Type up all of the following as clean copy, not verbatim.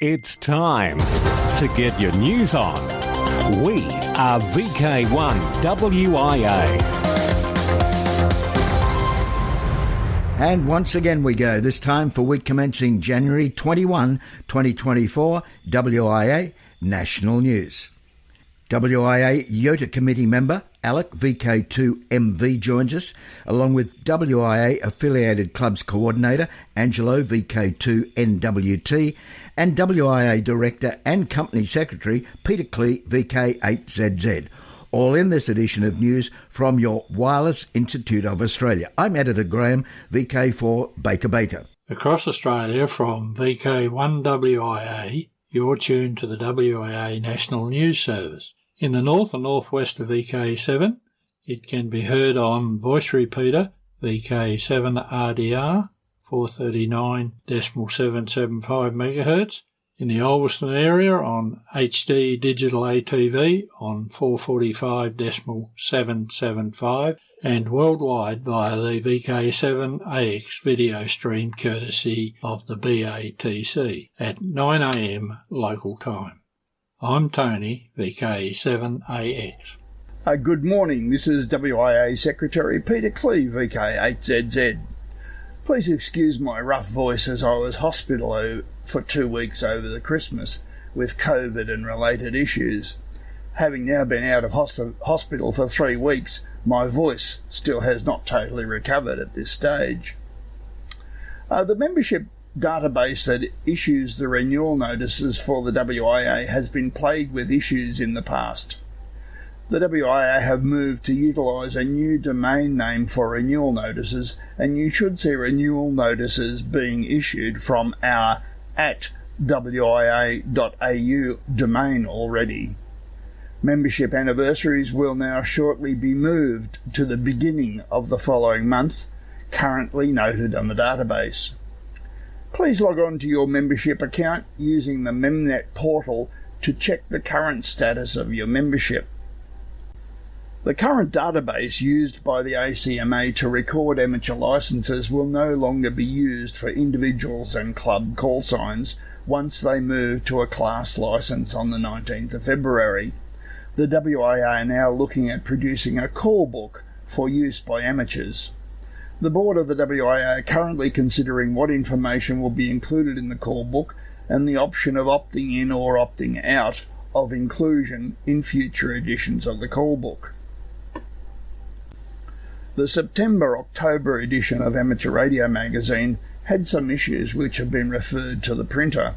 It's time to get your news on. We are VK1WIA. And once again we go, this time for week commencing January 21, 2024, WIA National News. WIA Yoda Committee member Alec VK2MV joins us, along with WIA Affiliated Clubs Coordinator Angelo VK2NWT and WIA Director and Company Secretary Peter Klee VK8ZZ. All in this edition of news from your Wireless Institute of Australia. I'm Editor Graham, VK4 Baker. Across Australia from VK1WIA, you're tuned to the WIA National News Service. In the north and northwest of VK7, it can be heard on voice repeater VK7RDR 439.775 MHz. In the Ulverston area on HD Digital ATV on 445.775 and worldwide via the VK7AX video stream courtesy of the BATC at 9 a.m. local time. I'm Tony, VK7AX. Good morning, this is WIA Secretary Peter Klee, VK8ZZ. Please excuse my rough voice as I was hospital for 2 weeks over the Christmas with COVID and related issues. Having now been out of hospital for 3 weeks, my voice still has not totally recovered at this stage. The membership database that issues the renewal notices for the WIA has been plagued with issues in the past. The WIA have moved to utilise a new domain name for renewal notices, and you should see renewal notices being issued from our @wia.au domain already. Membership anniversaries will now shortly be moved to the beginning of the following month, currently noted on the database. Please log on to your membership account using the MemNet portal to check the current status of your membership. The current database used by the ACMA to record amateur licences will no longer be used for individuals and club call signs once they move to a class licence on the 19th of February. The WIA are now looking at producing a call book for use by amateurs. The board of the WIA are currently considering what information will be included in the call book and the option of opting in or opting out of inclusion in future editions of the call book. The September-October edition of Amateur Radio magazine had some issues which have been referred to the printer.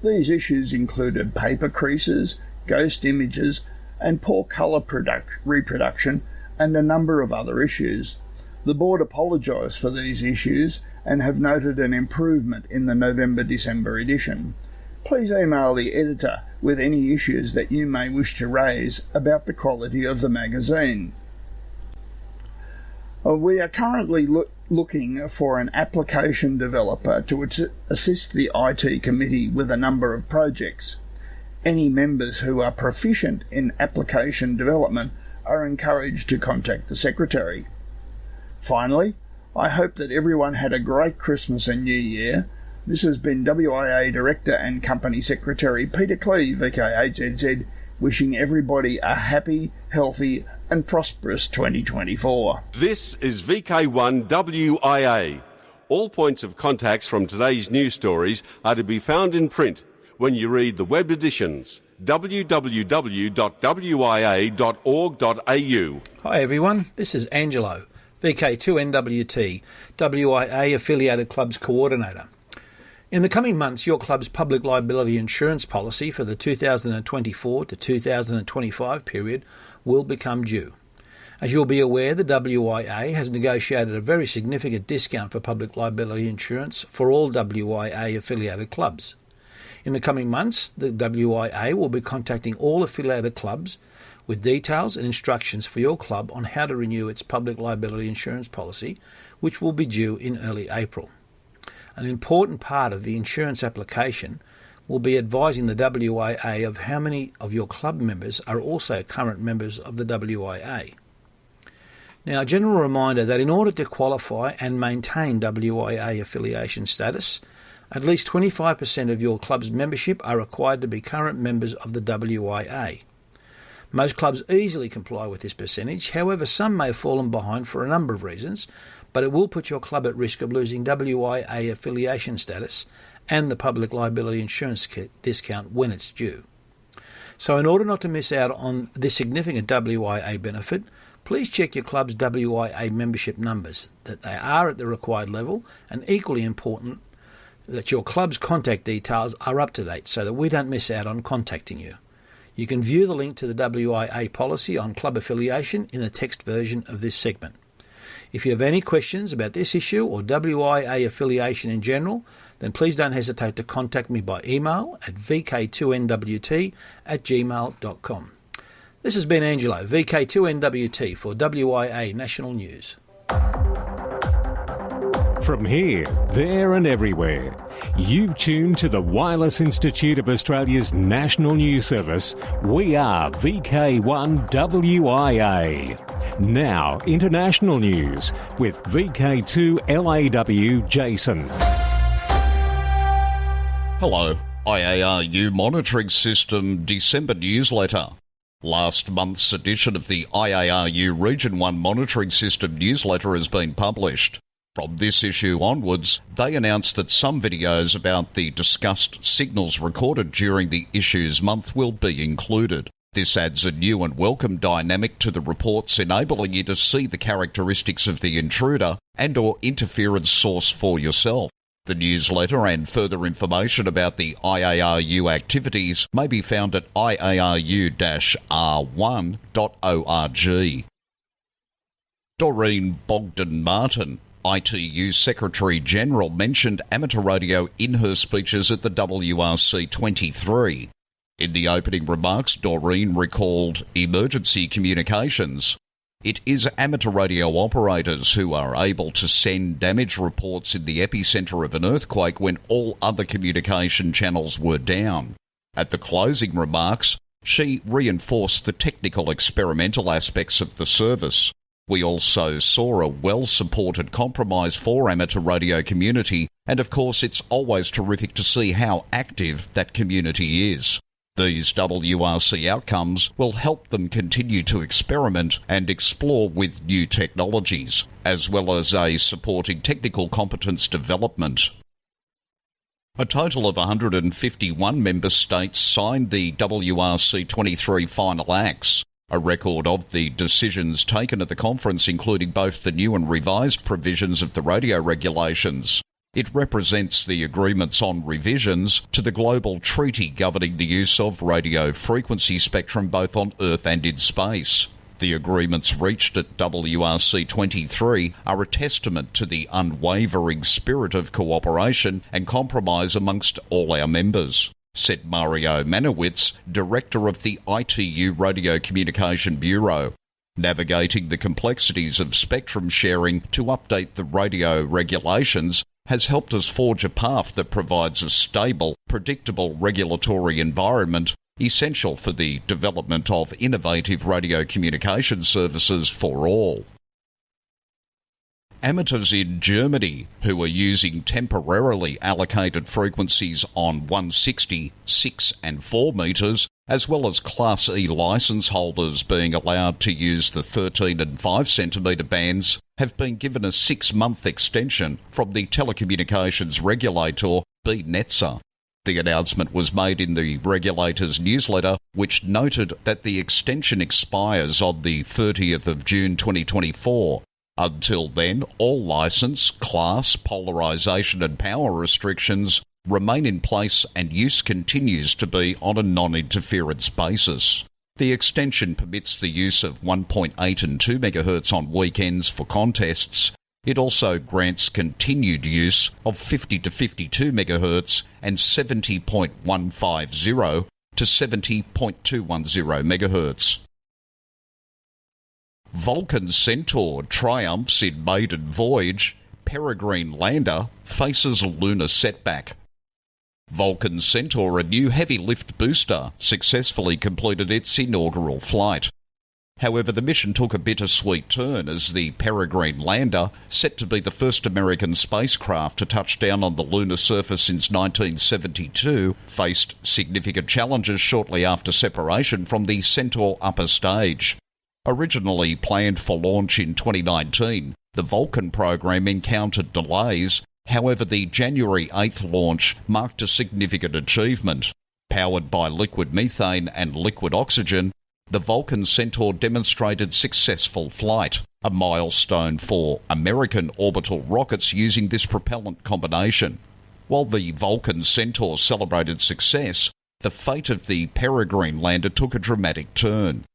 These issues included paper creases, ghost images, and poor colour reproduction, and a number of other issues. The board apologised for these issues and have noted an improvement in the November-December edition. Please email the editor with any issues that you may wish to raise about the quality of the magazine. We are currently looking for an application developer to assist the IT committee with a number of projects. Any members who are proficient in application development are encouraged to contact the Secretary. Finally, I hope that everyone had a great Christmas and New Year. This has been WIA Director and Company Secretary Peter Klee, VK8ZZ, wishing everybody a happy, healthy and prosperous 2024. This is VK1WIA. All points of contacts from today's news stories are to be found in print when you read the web editions, www.wia.org.au. Hi everyone, this is Angelo, VK2NWT, WIA Affiliated Clubs Coordinator. In the coming months, your club's public liability insurance policy for the 2024 to 2025 period will become due. As you'll be aware, the WIA has negotiated a very significant discount for public liability insurance for all WIA affiliated clubs. In the coming months, the WIA will be contacting all affiliated clubs with details and instructions for your club on how to renew its public liability insurance policy, which will be due in early April. An important part of the insurance application will be advising the WIA of how many of your club members are also current members of the WIA. Now, a general reminder that in order to qualify and maintain WIA affiliation status, At least 25% of your club's membership are required to be current members of the WIA. Most clubs easily comply with this percentage, however some may have fallen behind for a number of reasons, but it will put your club at risk of losing WIA affiliation status and the public liability insurance discount when it's due. So in order not to miss out on this significant WIA benefit, please check your club's WIA membership numbers, that they are at the required level, and equally important, that your club's contact details are up to date so that we don't miss out on contacting you. You can view the link to the WIA policy on club affiliation in the text version of this segment. If you have any questions about this issue or WIA affiliation in general, then please don't hesitate to contact me by email at vk2nwt@gmail.com. This has been Angelo, VK2NWT for WIA National News. From here, there and everywhere, you've tuned to the Wireless Institute of Australia's National News Service. We are VK1WIA. Now, international news with VK2LAW Jason. Hello, IARU Monitoring System December newsletter. Last month's edition of the IARU Region 1 Monitoring System newsletter has been published. From this issue onwards, they announced that some videos about the discussed signals recorded during the issue's month will be included. This adds a new and welcome dynamic to the reports, enabling you to see the characteristics of the intruder and/or interference source for yourself. The newsletter and further information about the IARU activities may be found at iarU-r1.org. Doreen Bogdan-Martin, ITU Secretary-General, mentioned amateur radio in her speeches at the WRC 23. In the opening remarks, Doreen recalled emergency communications. It is amateur radio operators who are able to send damage reports in the epicentre of an earthquake when all other communication channels were down. At the closing remarks, she reinforced the technical experimental aspects of the service. We also saw a well-supported compromise for amateur radio community, and of course it's always terrific to see how active that community is. These WRC outcomes will help them continue to experiment and explore with new technologies, as well as a supporting technical competence development. A total of 151 member states signed the WRC 23 Final Acts. A record of the decisions taken at the conference, including both the new and revised provisions of the radio regulations. It represents the agreements on revisions to the global treaty governing the use of radio frequency spectrum both on Earth and in space. The agreements reached at WRC 23 are a testament to the unwavering spirit of cooperation and compromise amongst all our members, said Mario Manowitz, Director of the ITU Radio Communication Bureau. Navigating the complexities of spectrum sharing to update the radio regulations has helped us forge a path that provides a stable, predictable regulatory environment essential for the development of innovative radio communication services for all. Amateurs in Germany who are using temporarily allocated frequencies on 160, 6 and 4 metres, as well as Class E licence holders being allowed to use the 13 and 5 centimetre bands, have been given a 6-month extension from the telecommunications regulator BNetza. The announcement was made in the regulator's newsletter, which noted that the extension expires on the 30th of June 2024. Until then, all licence, class, polarisation and power restrictions remain in place and use continues to be on a non-interference basis. The extension permits the use of 1.8 and 2 MHz on weekends for contests. It also grants continued use of 50 to 52 MHz and 70.150 to 70.210 MHz. Vulcan Centaur triumphs in maiden voyage. Peregrine lander faces lunar setback. Vulcan Centaur, a new heavy lift booster, successfully completed its inaugural flight. However, the mission took a bittersweet turn as the Peregrine lander, set to be the first American spacecraft to touch down on the lunar surface since 1972, faced significant challenges shortly after separation from the Centaur upper stage. Originally planned for launch in 2019, the Vulcan program encountered delays. However, the January 8th launch marked a significant achievement. Powered by liquid methane and liquid oxygen, the Vulcan Centaur demonstrated successful flight, a milestone for American orbital rockets using this propellant combination. While the Vulcan Centaur celebrated success, the fate of the Peregrine lander took a dramatic turn.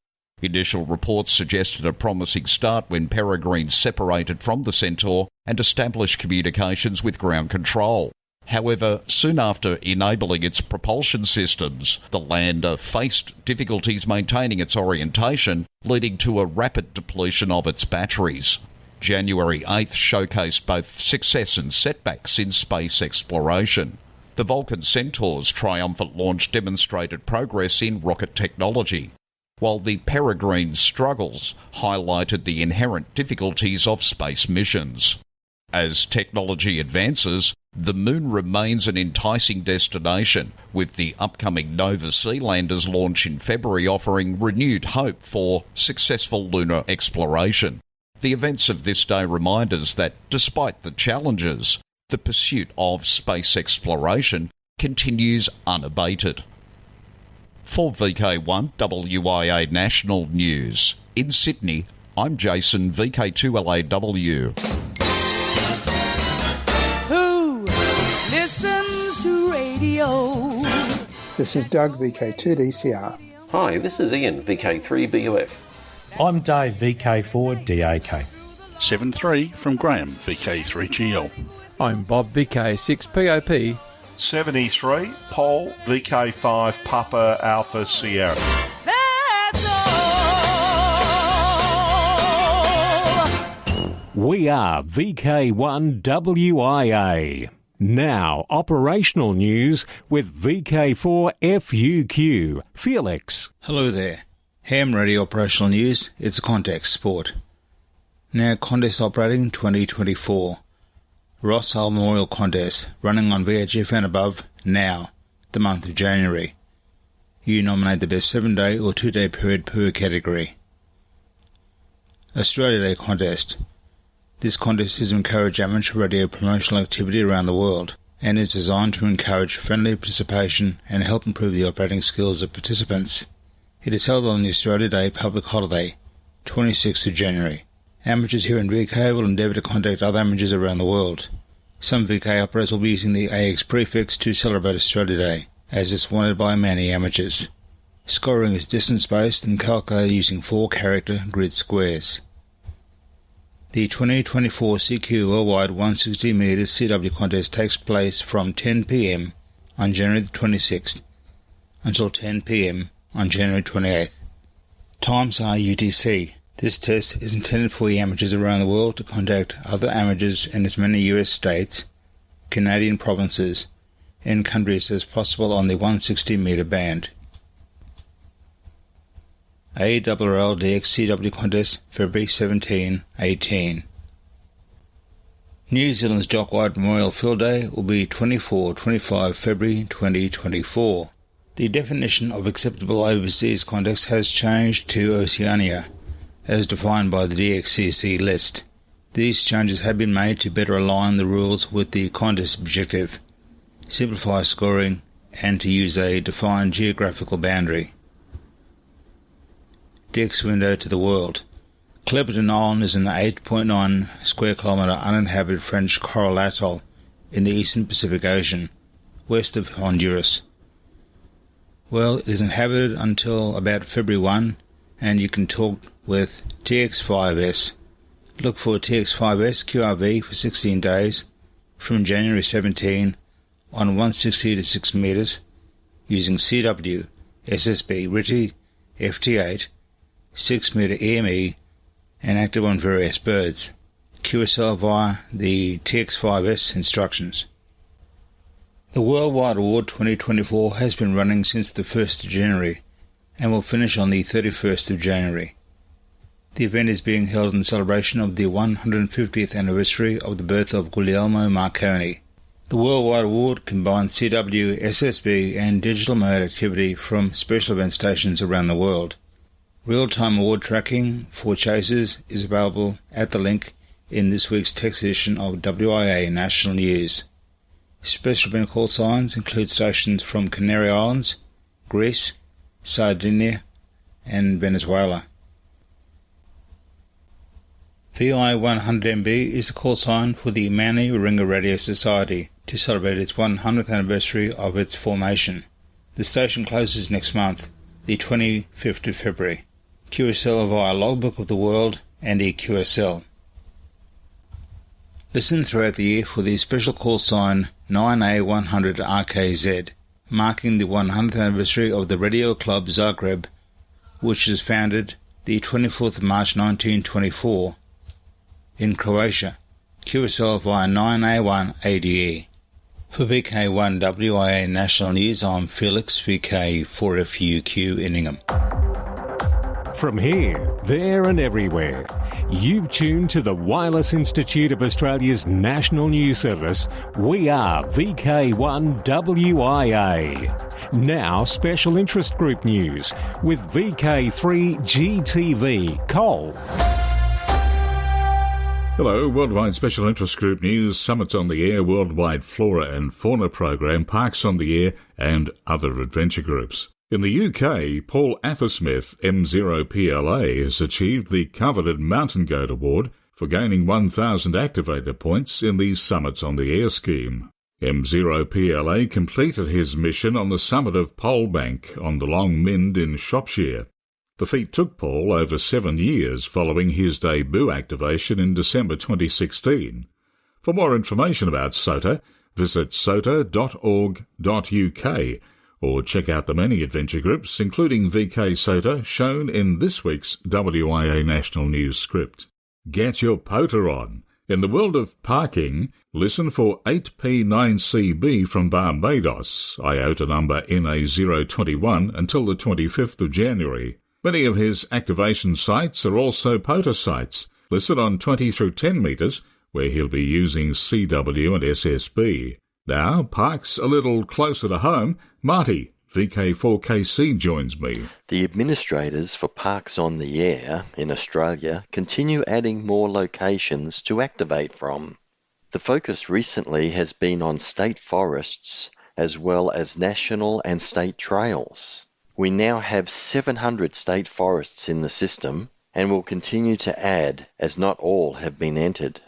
Initial reports suggested a promising start when Peregrine separated from the Centaur and established communications with ground control. However, soon after enabling its propulsion systems, the lander faced difficulties maintaining its orientation, leading to a rapid depletion of its batteries. January 8th showcased both success and setbacks in space exploration. The Vulcan Centaur's triumphant launch demonstrated progress in rocket technology, while the Peregrine's struggles highlighted the inherent difficulties of space missions. As technology advances, the Moon remains an enticing destination, with the upcoming Nova Sea lander's launch in February offering renewed hope for successful lunar exploration. The events of this day remind us that, despite the challenges, the pursuit of space exploration continues unabated. For VK1WIA National News, in Sydney, I'm Jason, VK2LAW. Listens to radio. This is Doug, VK2DCR. Hi, this is Ian, VK3BUF. I'm Dave, VK4DAK. 7-3 from Graham, VK3GL. I'm Bob, VK6POP. 73, Paul, VK5 Papa Alpha Sierra. That's all. We are VK1WIA. Now, operational news with VK4FUQ. Felix. Hello there. Ham Radio Operational News. It's a contact sport. Now, contest operating 2024. Ross Hull Memorial Contest, running on VHF and above, now, the month of January. You nominate the best 7-day or 2-day period per category. Australia Day Contest. This contest is to encourage amateur radio promotional activity around the world and is designed to encourage friendly participation and help improve the operating skills of participants. It is held on the Australia Day public holiday, 26th of January. Amateurs here in VK will endeavour to contact other amateurs around the world. Some VK operators will be using the AX prefix to celebrate Australia Day, as is wanted by many amateurs. Scoring is distance-based and calculated using 4-character grid squares. The 2024 CQ Worldwide 160 metres CW contest takes place from 10 p.m. on January 26th until 10 p.m. on January 28th. Times are UTC. This test is intended for amateurs around the world to contact other amateurs in as many US states, Canadian provinces, and countries as possible on the 160 metre band. ARRL DXCW contest February 17-18. New Zealand's Dockwide Memorial Field Day will be 24-25 February 2024. The definition of acceptable overseas contacts has changed to Oceania, as defined by the DXCC list. These changes have been made to better align the rules with the contest objective, simplify scoring, and to use a defined geographical boundary. DX window to the world. Clipperton Island is an 8.9 square kilometre uninhabited French coral atoll in the eastern Pacific Ocean, west of Honduras. Well, it is inhabited until about February 1, and you can talk with TX5S. Look for TX5S QRV for 16 days from January 17 on 160 to 6 metres using CW, SSB, RITI, FT8, 6 metre EME and active on various birds. QSL via the TX5S instructions. The Worldwide Award 2024 has been running since the 1st of January and will finish on the 31st of January. The event is being held in celebration of the 150th anniversary of the birth of Guglielmo Marconi. The Worldwide Award combines CW, SSB and digital mode activity from special event stations around the world. Real-time award tracking for chasers is available at the link in this week's text edition of WIA National News. Special event call signs include stations from Canary Islands, Greece, Sardinia and Venezuela. VI100MB is the call sign for the Manly Warringah Radio Society to celebrate its 100th anniversary of its formation. The station closes next month, the 25th of February. QSL via Logbook of the World and EQSL. Listen throughout the year for the special call sign 9A100RKZ, marking the 100th anniversary of the Radio Club Zagreb, which was founded the 24th of March 1924 in Croatia. QSL via 9A1ADE. For VK1WIA National News, I'm Felix, VK4FUQ in Ingham. From here, there and everywhere, you've tuned to the Wireless Institute of Australia's National News Service. We are VK1WIA. Now, Special Interest Group News with VK3GTV. Cole. Hello, Worldwide Special Interest Group News, Summits on the Air, Worldwide Flora and Fauna Program, Parks on the Air and other adventure groups. In the UK, Paul Athersmith, M0PLA, has achieved the coveted Mountain Goat Award for gaining 1,000 activator points in the Summits on the Air scheme. M0PLA completed his mission on the summit of Polebank on the Long Mynd in Shropshire. The feat took Paul over 7 years following his debut activation in December 2016. For more information about SOTA, visit sota.org.uk or check out the many adventure groups, including VK SOTA, shown in this week's WIA National News script. Get your POTA on. In the world of parking, listen for 8P9CB from Barbados, IOTA number NA021, until the 25th of January. Many of his activation sites are also POTA sites, listed on 20 through 10 metres, where he'll be using CW and SSB. Now, parks a little closer to home. Marty, VK4KC, joins me. The administrators for Parks on the Air in Australia continue adding more locations to activate from. The focus recently has been on state forests as well as national and state trails. We now have 700 state forests in the system and will continue to add as not all have been entered.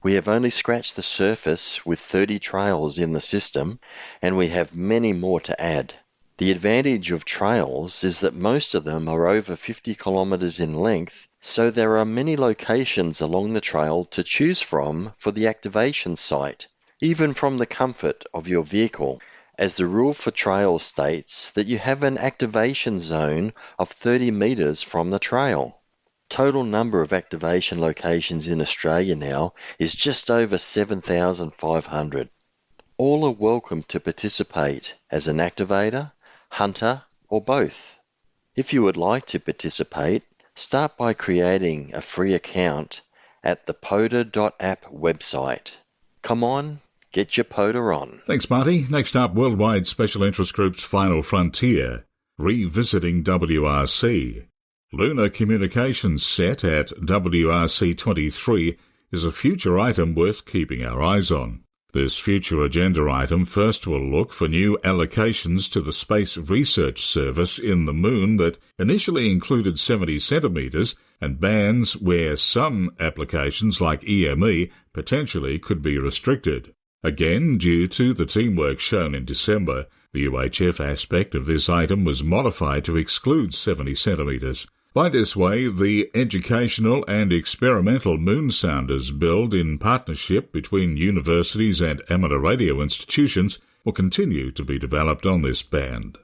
We have only scratched the surface with 30 trails in the system and we have many more to add. The advantage of trails is that most of them are over 50 kilometres in length, so there are many locations along the trail to choose from for the activation site, even from the comfort of your vehicle, as the rule for trails states that you have an activation zone of 30 metres from the trail. Total number of activation locations in Australia now is just over 7,500. All are welcome to participate as an activator, hunter, or both. If you would like to participate, start by creating a free account at the POTA.app website. Come on, get your POTA on. Thanks, Marty. Next up, Worldwide Special Interest Group's Final Frontier, Revisiting WRC. Lunar Communications set at WRC 23 is a future item worth keeping our eyes on. This future agenda item first will look for new allocations to the Space Research Service in the Moon that initially included 70 centimetres and bands where some applications like EME potentially could be restricted. Again, due to the teamwork shown in December, the UHF aspect of this item was modified to exclude 70 centimetres. By this way, the educational and experimental moon sounders build in partnership between universities and amateur radio institutions will continue to be developed on this band.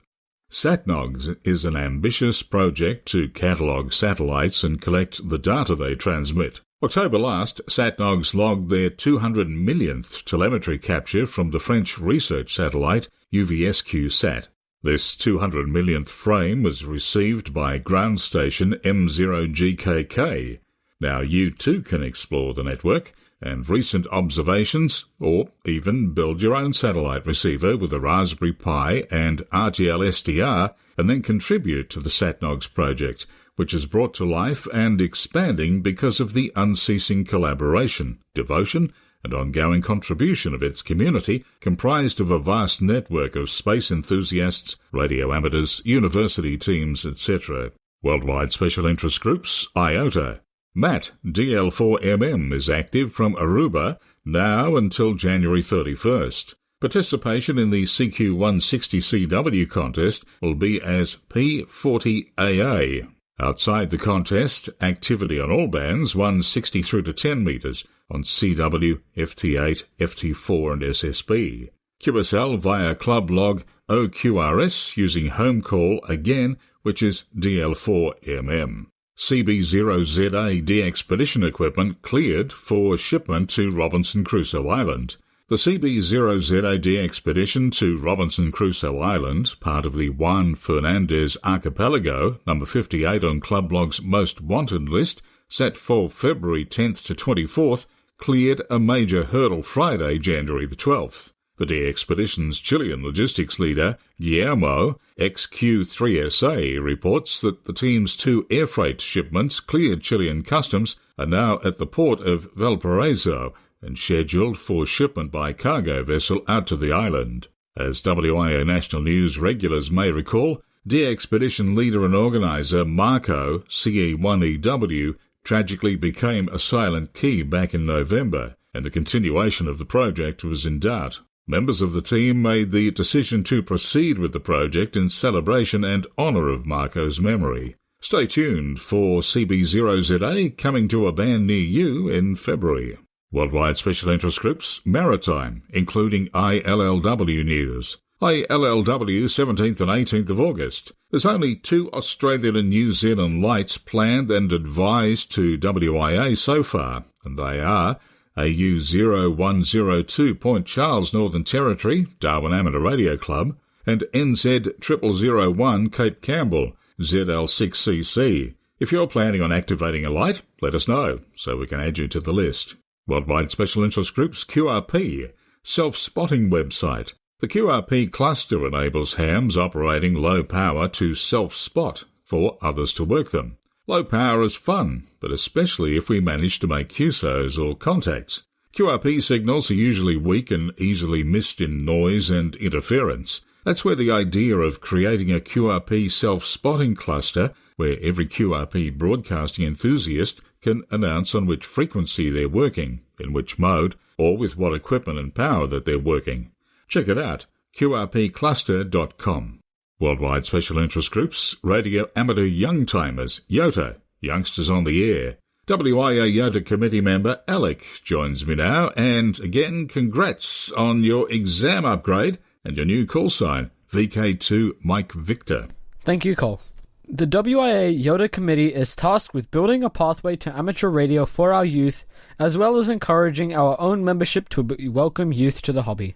SatNogs is an ambitious project to catalogue satellites and collect the data they transmit. October last, SatNogs logged their 200 millionth telemetry capture from the French research satellite UVSQ-SAT. This 200 millionth frame was received by ground station M0GKK. Now you too can explore the network and recent observations, or even build your own satellite receiver with a Raspberry Pi and RTL SDR, and then contribute to the SatNogs project, which is brought to life and expanding because of the unceasing collaboration, devotion, and ongoing contribution of its community, comprised of a vast network of space enthusiasts, radio amateurs, university teams, etc. Worldwide Special Interest Groups, IOTA. Matt, DL4MM, is active from Aruba, now until January 31st. Participation in the CQ160CW contest will be as P40AA. Outside the contest, activity on all bands 160 through to 10 metres on CW, FT8, FT4 and SSB. QSL via club log OQRS using home call again, which is DL4MM. CB0ZA de-expedition equipment cleared for shipment to Robinson Crusoe Island. The CB0ZA de-expedition to Robinson Crusoe Island, part of the Juan Fernandez Archipelago, number 58 on Club Log's Most Wanted list, set for February 10th to 24th, cleared a major hurdle Friday, January the 12th. The de-expedition's Chilean logistics leader, Guillermo, XQ3SA, reports that the team's 2 air freight shipments cleared Chilean customs are now at the port of Valparaiso and scheduled for shipment by cargo vessel out to the island. As WIA National News regulars may recall, de-expedition leader and organiser Marco, CE1EW, tragically became a silent key back in November, and the continuation of the project was in doubt. Members of the team made the decision to proceed with the project in celebration and honour of Marco's memory. Stay tuned for CB0ZA coming to a band near you in February. Worldwide Special Interest Groups, Maritime, including ILLW News. ILLW 17th and 18th of August. There's only 2 Australian and New Zealand lights planned and advised to WIA so far, and they are AU0102 Point Charles Northern Territory, Darwin Amateur Radio Club, and NZ0001 Cape Campbell, ZL6CC. If you're planning on activating a light, let us know, so we can add you to the list. Worldwide Special Interest Groups, QRP, self-spotting website. The QRP cluster enables hams operating low power to self-spot for others to work them. Low power is fun, but especially if we manage to make QSOs or contacts. QRP signals are usually weak and easily missed in noise and interference. That's where the idea of creating a QRP self-spotting cluster, where every QRP broadcasting enthusiast can announce on which frequency they're working, in which mode, or with what equipment and power that they're working. Check it out, qrpcluster.com. Worldwide Special Interest Groups, Radio Amateur Young Timers, YOTA, Youngsters on the Air. WIA Yoda Committee member Alec joins me now, and again, congrats on your exam upgrade and your new call sign, VK2 Mike Victor. Thank you, Cole. The WIA Yoda Committee is tasked with building a pathway to amateur radio for our youth, as well as encouraging our own membership to welcome youth to the hobby.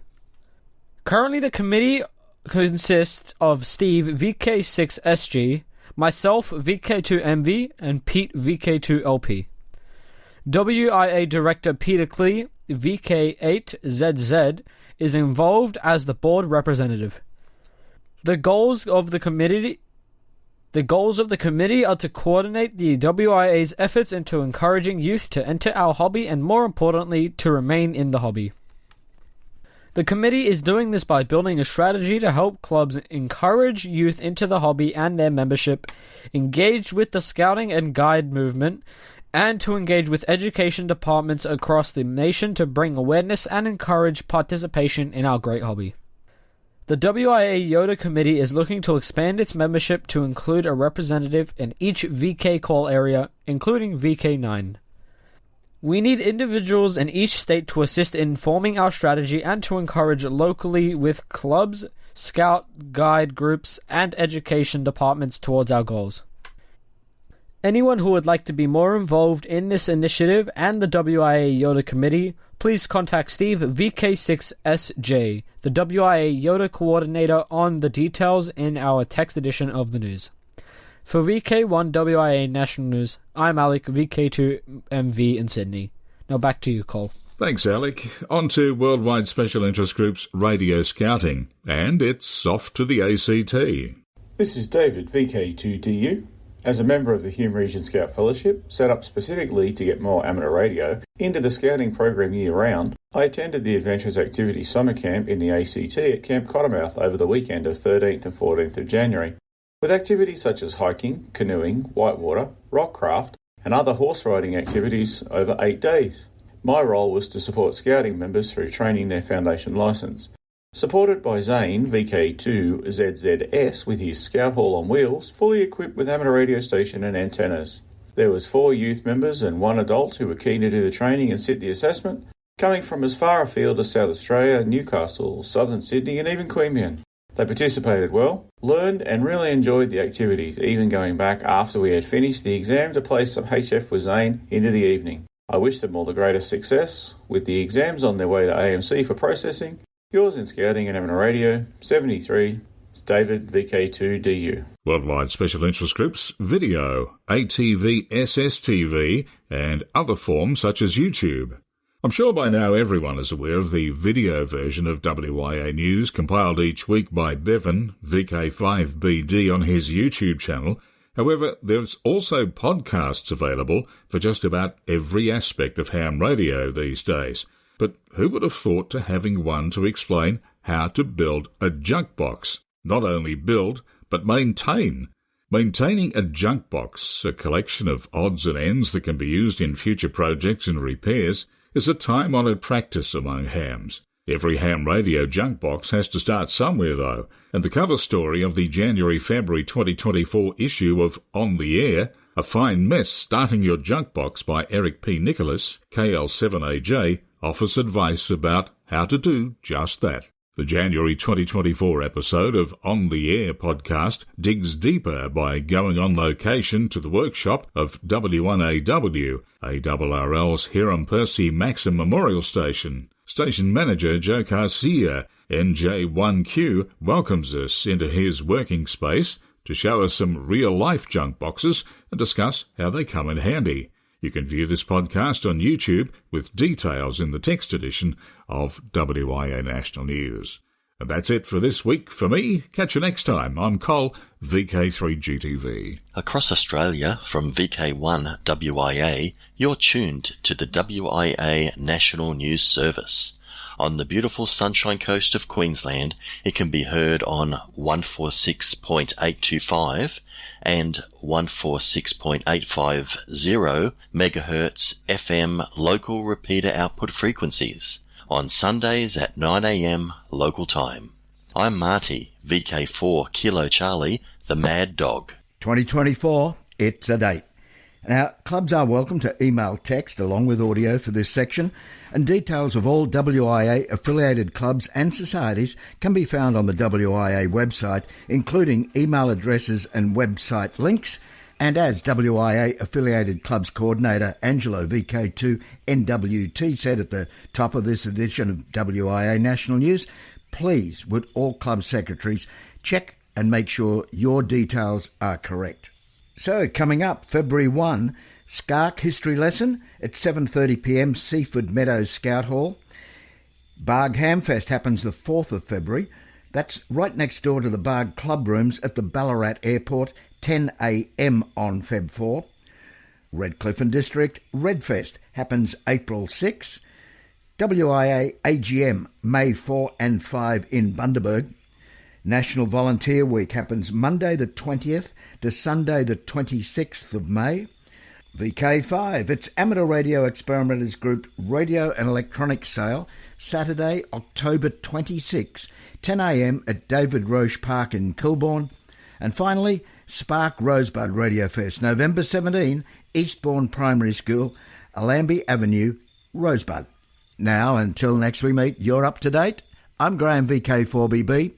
Currently, the committee consists of Steve VK6SG, myself VK2MV, and Pete VK2LP. WIA Director Peter Klee, VK8ZZ, is involved as the board representative. The goals of the committee are to coordinate the WIA's efforts into encouraging youth to enter our hobby and, more importantly, to remain in the hobby. The committee is doing this by building a strategy to help clubs encourage youth into the hobby and their membership, engage with the scouting and guide movement, and to engage with education departments across the nation to bring awareness and encourage participation in our great hobby. The WIA Yoda Committee is looking to expand its membership to include a representative in each VK call area, including VK9. We need individuals in each state to assist in forming our strategy and to encourage locally with clubs, scout, guide groups, and education departments towards our goals. Anyone who would like to be more involved in this initiative and the WIA Yoda Committee, please contact Steve VK6SJ, the WIA Yoda Coordinator, on the details in our text edition of the news. For VK1WIA National News, I'm Alec, VK2MV in Sydney. Now back to you, Cole. Thanks, Alec. On to Worldwide Special Interest Group's Radio Scouting, and it's off to the ACT. This is David, VK2DU. As a member of the Hume Region Scout Fellowship, set up specifically to get more amateur radio into the scouting program year-round, I attended the Adventures Activity Summer Camp in the ACT at Camp Cottermouth over the weekend of 13th and 14th of January, with activities such as hiking, canoeing, whitewater, rockcraft, and other horse riding activities over 8 days. My role was to support scouting members through training their foundation licence. Supported by Zane, VK2ZZS, with his Scout Hall on wheels, fully equipped with amateur radio station and antennas. There was 4 youth members and 1 adult who were keen to do the training and sit the assessment, coming from as far afield as South Australia, Newcastle, Southern Sydney and even Queanbeyan. They participated well, learned and really enjoyed the activities, even going back after we had finished the exam to play some HF with Zane into the evening. I wish them all the greatest success, with the exams on their way to AMC for processing. Yours in Scouting and Amateur Radio, 73, David, VK2DU. Worldwide Special Interest Groups, video, ATV, SSTV, and other forms such as YouTube. I'm sure by now everyone is aware of the video version of WIA News compiled each week by Bevan, VK5BD, on his YouTube channel. However, there's also podcasts available for just about every aspect of ham radio these days. But who would have thought to having one to explain how to build a junk box? Not only build, but maintain. Maintaining a junk box, a collection of odds and ends that can be used in future projects and repairs, is a time-honoured practice among hams. Every ham radio junk box has to start somewhere, though, and the cover story of the January-February 2024 issue of On the Air, A Fine Mess Starting Your Junk Box by Eric P. Nicholas, KL7AJ, offers advice about how to do just that. The January 2024 episode of On the Air podcast digs deeper by going on location to the workshop of W1AW, ARRL's Hiram Percy Maxim Memorial Station. Station manager Joe Garcia, NJ1Q, welcomes us into his working space to show us some real-life junk boxes and discuss how they come in handy. You can view this podcast on YouTube with details in the text edition of WIA National News. And that's it for this week for me. Catch you next time. I'm Col, VK3GTV. Across Australia, from VK1WIA, you're tuned to the WIA National News Service. On the beautiful Sunshine Coast of Queensland, it can be heard on 146.825 and 146.850 MHz FM local repeater output frequencies on Sundays at 9 a.m. local time. I'm Marty, VK4 Kilo Charlie, the Mad Dog. 2024, it's a date. Now, clubs are welcome to email text along with audio for this section, and details of all WIA affiliated clubs and societies can be found on the WIA website, including email addresses and website links. And as WIA affiliated clubs coordinator Angelo VK2NWT said at the top of this edition of WIA National News, please, would all club secretaries check and make sure your details are correct. So, coming up, February 1, Skark History Lesson at 7:30pm, Seaford Meadows Scout Hall. Barg Hamfest happens the 4th of February. That's right next door to the Barg Club Rooms at the Ballarat Airport, 10am on Feb 4. Redcliffe and District Redfest happens April 6. WIA AGM May 4 and 5 in Bundaberg. National Volunteer Week happens Monday the 20th to Sunday the 26th of May. VK5, it's Amateur Radio Experimenters Group Radio and Electronics Sale, Saturday, October 26, 10 a.m. at David Roche Park in Kilbourne. And finally, Spark Rosebud Radio Fest, November 17, Eastbourne Primary School, Allambie Avenue, Rosebud. Now, until next we meet, you're up to date. I'm Graham, VK4BB.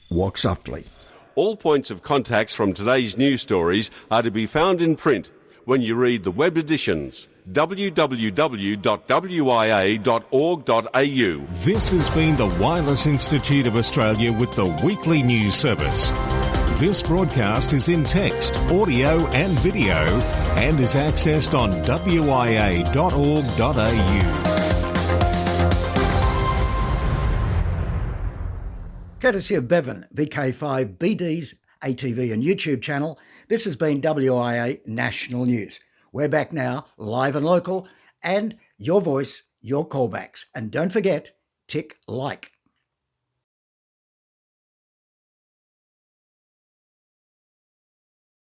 Walk softly. All points of contacts from today's news stories are to be found in print when you read the web editions www.wia.org.au. This has been the Wireless Institute of Australia with the weekly news service. This broadcast is in text, audio and video and is accessed on wia.org.au. Courtesy of Bevan, VK5BD's ATV and YouTube channel, this has been WIA National News. We're back now, live and local, and your voice, your callbacks. And don't forget, tick like.